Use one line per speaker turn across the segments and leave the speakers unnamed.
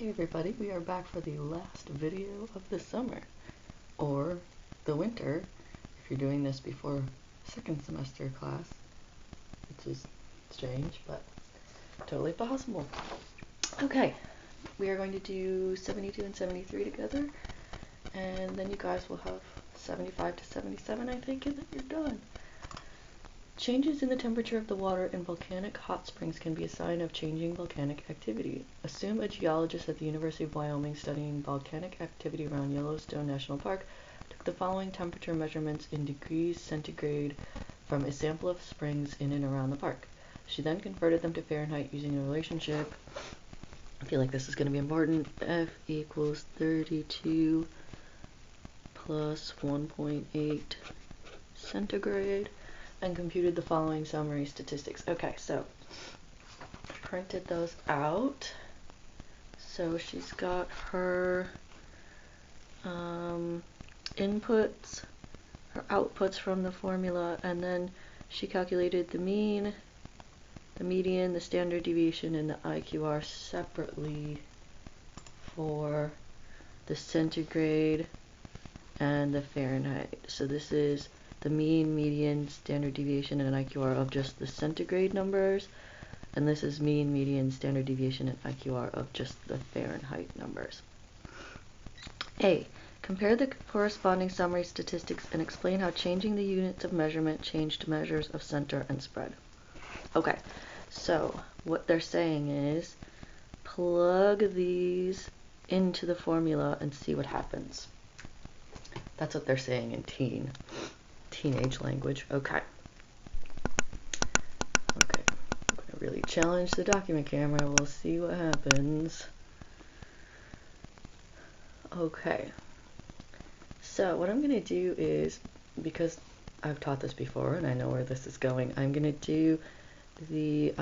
Hey everybody, we are back for the last video of the summer, or the winter, if you're doing this before second semester class, which is strange, but totally possible. Okay, we are going to do 72 and 73 together, and then you guys will have 75 to 77, I think, and then you're done. Changes in the temperature of the water in volcanic hot springs can be a sign of changing volcanic activity. Assume a geologist at the University of Wyoming studying volcanic activity around Yellowstone National Park took the following temperature measurements in degrees centigrade from a sample of springs in and around the park. She then converted them to Fahrenheit using a relationship. I feel like this is going to be important. F equals 32 plus 1.8 centigrade. And computed the following summary statistics. Okay, so printed those out. So she's got her inputs, her outputs from the formula, and then she calculated the mean, the median, the standard deviation, and the IQR separately for the centigrade and the Fahrenheit. So this is the mean, median, standard deviation, and IQR of just the centigrade numbers, and this is mean, median, standard deviation, and IQR of just the Fahrenheit numbers. A. Compare the corresponding summary statistics and explain how changing the units of measurement changed measures of center and spread. Okay, so what they're saying is plug these into the formula and see what happens. That's what they're saying in teenage language. Okay. I'm gonna really challenge the document camera. We'll see what happens. Okay. So what I'm gonna do is, because I've taught this before and I know where this is going, I'm gonna do the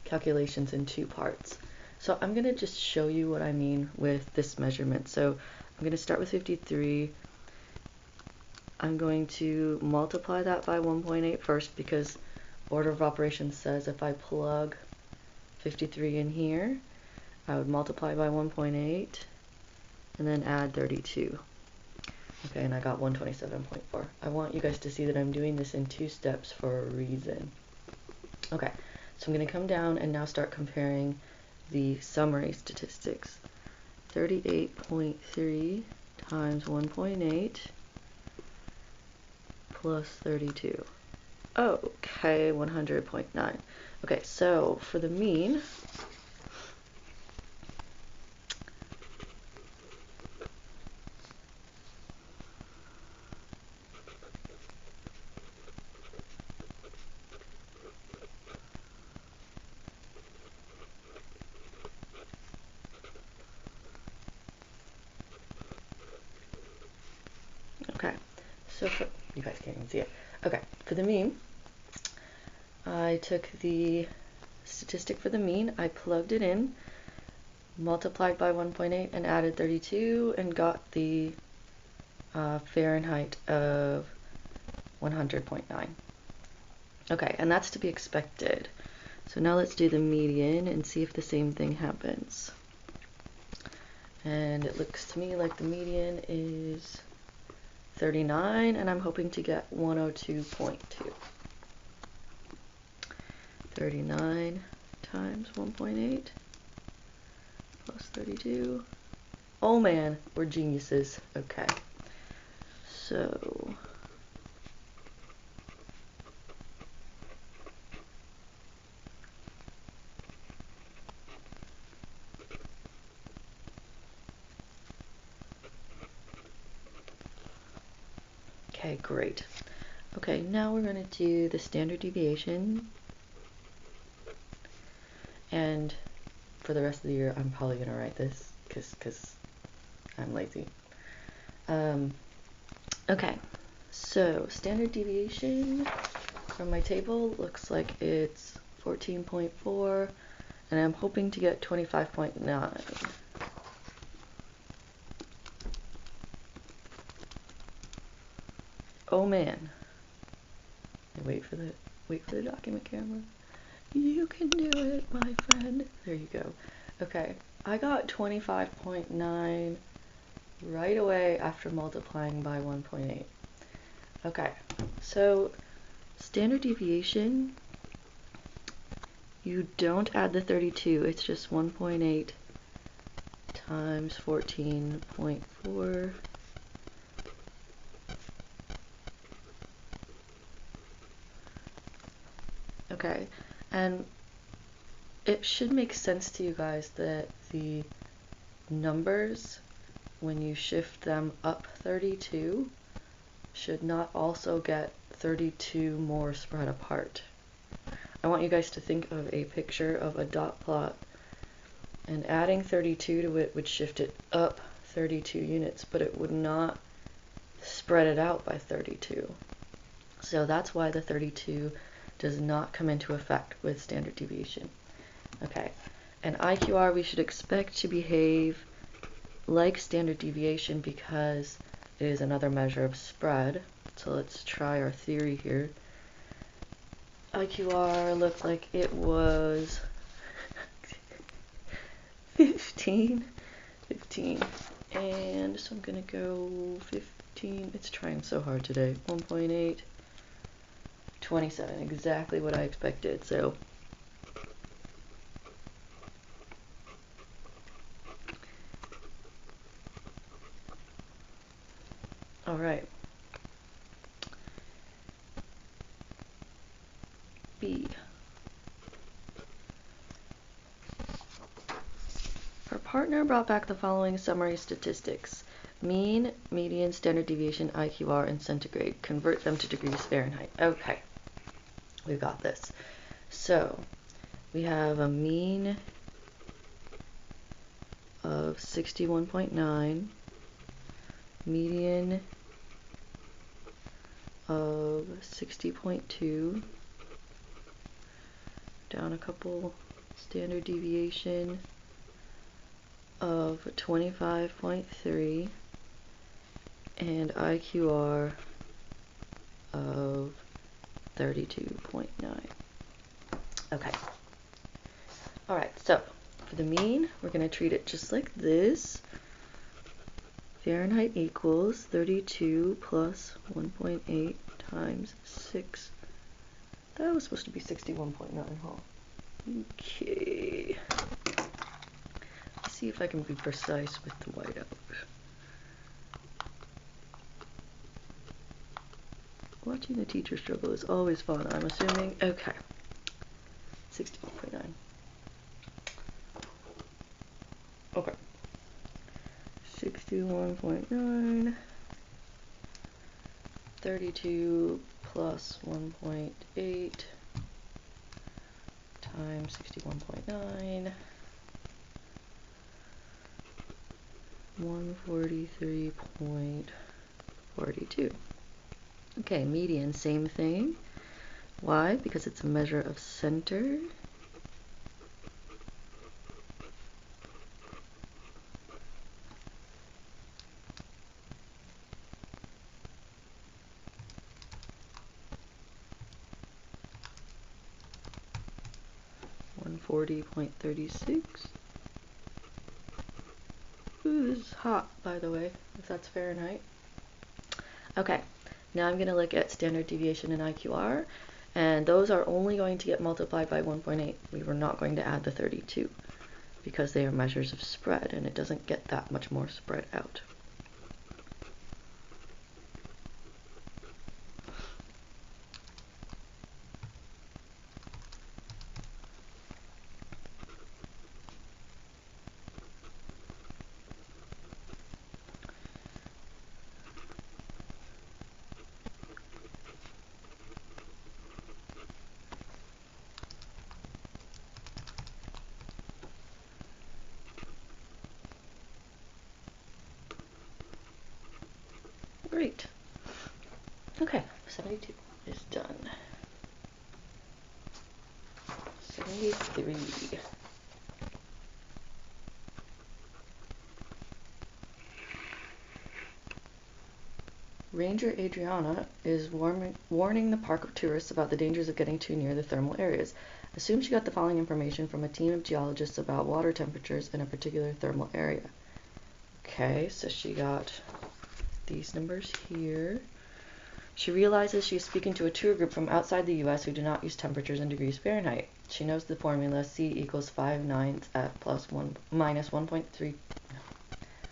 calculations in two parts. So I'm gonna just show you what I mean with this measurement. So I'm gonna start with 53. I'm going to multiply that by 1.8 first, because order of operations says if I plug 53 in here, I would multiply by 1.8 and then add 32. Okay, and I got 127.4. I want you guys to see that I'm doing this in two steps for a reason. Okay, so I'm going to come down and now start comparing the summary statistics. 38.3 times 1.8 plus 32. Okay, 100.9. Okay, so for the mean, okay, so for, you guys can't even see it. Okay, for the mean, I took the statistic for the mean, I plugged it in, multiplied by 1.8 and added 32 and got the Fahrenheit of 100.9. Okay, and that's to be expected. So now let's do the median and see if the same thing happens. And it looks to me like the median is 39, and I'm hoping to get 102.2. 39 times 1.8 plus 32. Oh man, we're geniuses. Okay. So okay, great. Okay, now we're going to do the standard deviation. And for the rest of the year, I'm probably going to write this because I'm lazy. Okay, so standard deviation from my table looks like it's 14.4, and I'm hoping to get 25.9. Oh man. Wait for the document camera. You can do it, my friend. There you go. Okay, I got 25.9 right away after multiplying by 1.8. Okay, so standard deviation, you don't add the 32, it's just 1.8 times 14.4 . Okay, and it should make sense to you guys that the numbers, when you shift them up 32, should not also get 32 more spread apart. I want you guys to think of a picture of a dot plot, and adding 32 to it would shift it up 32 units, but it would not spread it out by 32. So that's why the 32 does not come into effect with standard deviation. Okay, and IQR we should expect to behave like standard deviation because it is another measure of spread. So let's try our theory here. IQR looked like it was 15, and so I'm gonna go 15, it's trying so hard today, 1.8, 27, exactly what I expected. So all right, B. Our partner brought back the following summary statistics: mean, median, standard deviation, IQR, and centigrade. Convert them to degrees Fahrenheit. Okay, we got this. So we have a mean of 61.9, median of 60.2, down a couple, standard deviation of 25.3, and IQR of 32.9. Okay. Alright, so for the mean, we're going to treat it just like this. Fahrenheit equals 32 plus 1.8 times 6. That was supposed to be 61.9, huh? Okay. Let's see if I can be precise with the whiteout. Watching the teacher struggle is always fun, I'm assuming. Okay. 61.9. Okay. 61.9. 32 plus 1.8 times 61.9. 143.42. Okay, median, same thing. Why? Because it's a measure of center. .36. Ooh, this is hot, by the way, if that's Fahrenheit. Okay, now I'm going to look at standard deviation and IQR, and those are only going to get multiplied by 1.8. We were not going to add the 32 because they are measures of spread, and it doesn't get that much more spread out. Great. Okay, 72 is done. 73. Ranger Adriana is warning the park of tourists about the dangers of getting too near the thermal areas. Assume she got the following information from a team of geologists about water temperatures in a particular thermal area. Okay, so she got these numbers here. She realizes she's speaking to a tour group from outside the US who do not use temperatures in degrees Fahrenheit. She knows the formula C equals 5/9 F plus 1 minus 1.3,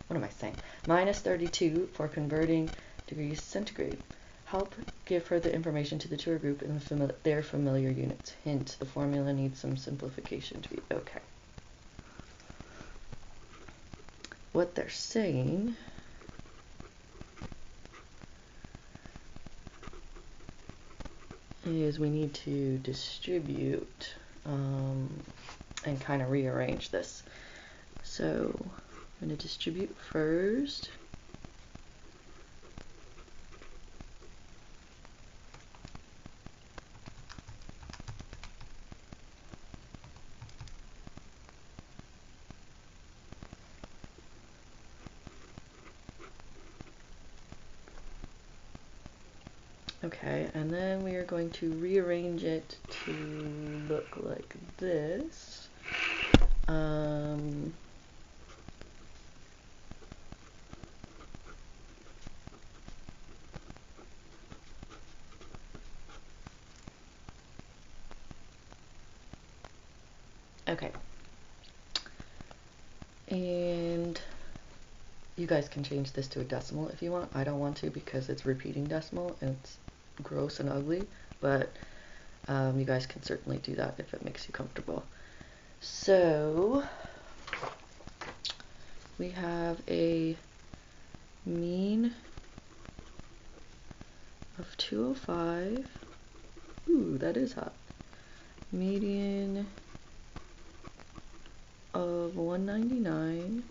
what am I saying? Minus 32 for converting degrees centigrade. Help give her the information to the tour group in their familiar units. Hint, the formula needs some simplification to be okay. What they're saying is we need to distribute and kind of rearrange this. So I'm going to distribute first. Okay, and then we are going to rearrange it to look like this. Okay. And you guys can change this to a decimal if you want. I don't want to because it's repeating decimal and it's gross and ugly, but you guys can certainly do that if it makes you comfortable. So we have a mean of 205. Ooh, that is hot. Median of 199.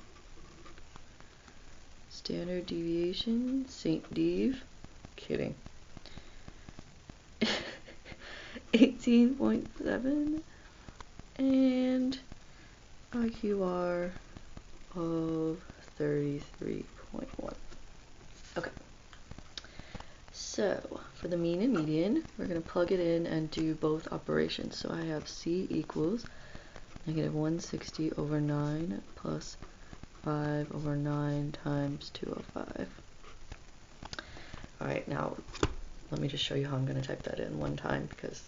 Standard deviation, St. Dave. Kidding. 18.7. And IQR of 33.1. Okay. So for the mean and median, we're going to plug it in and do both operations. So I have C equals negative 160 over 9 plus 5 over 9 times 205. Alright, now let me just show you how I'm going to type that in one time, because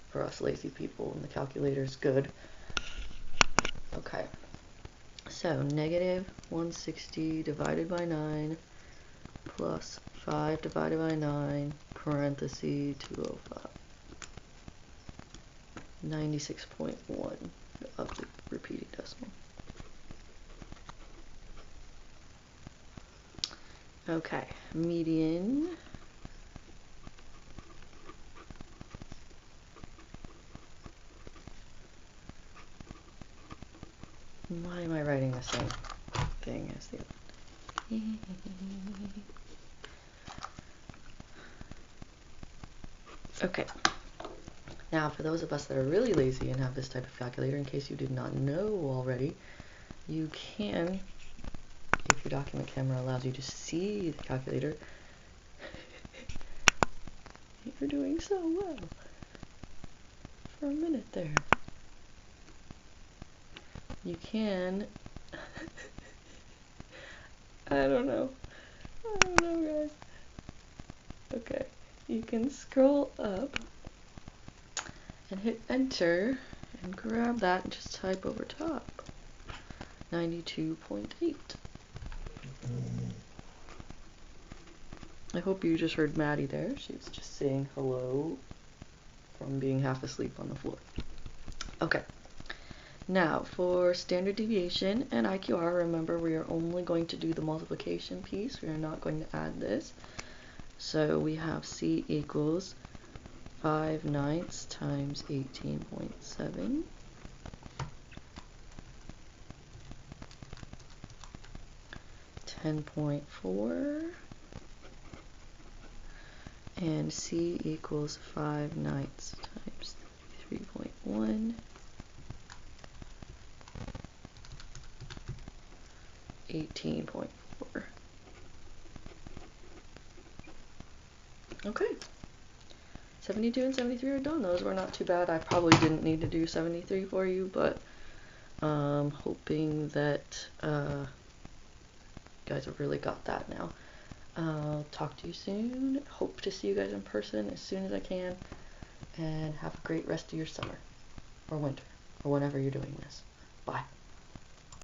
for us lazy people and the calculator is good. Okay, so negative 160 divided by 9 plus 5 divided by 9 parenthesis 205. 96.1 of the repeating decimal. Okay, median. Why am I writing the same thing as the other? Okay. Now, for those of us that are really lazy and have this type of calculator, in case you did not know already, you can, if your document camera allows you to see the calculator, you're doing so well for a minute there. You can, I don't know guys. Okay, you can scroll up and hit enter and grab that and just type over top 92.8. I hope you just heard Maddie there. She was just saying hello from being half asleep on the floor. Okay, now for standard deviation and IQR, remember we are only going to do the multiplication piece. We are not going to add this. So we have C equals 5/9 times 18.7. $10.4, and C equals 5/9 times 3.1, 18.4. Okay, 72 and 73 are done. Those were not too bad. I probably didn't need to do 73 for you, but hoping that you guys have really got that now. I'll talk to you soon. Hope to see you guys in person as soon as I can. And have a great rest of your summer or winter or whenever you're doing this. Bye.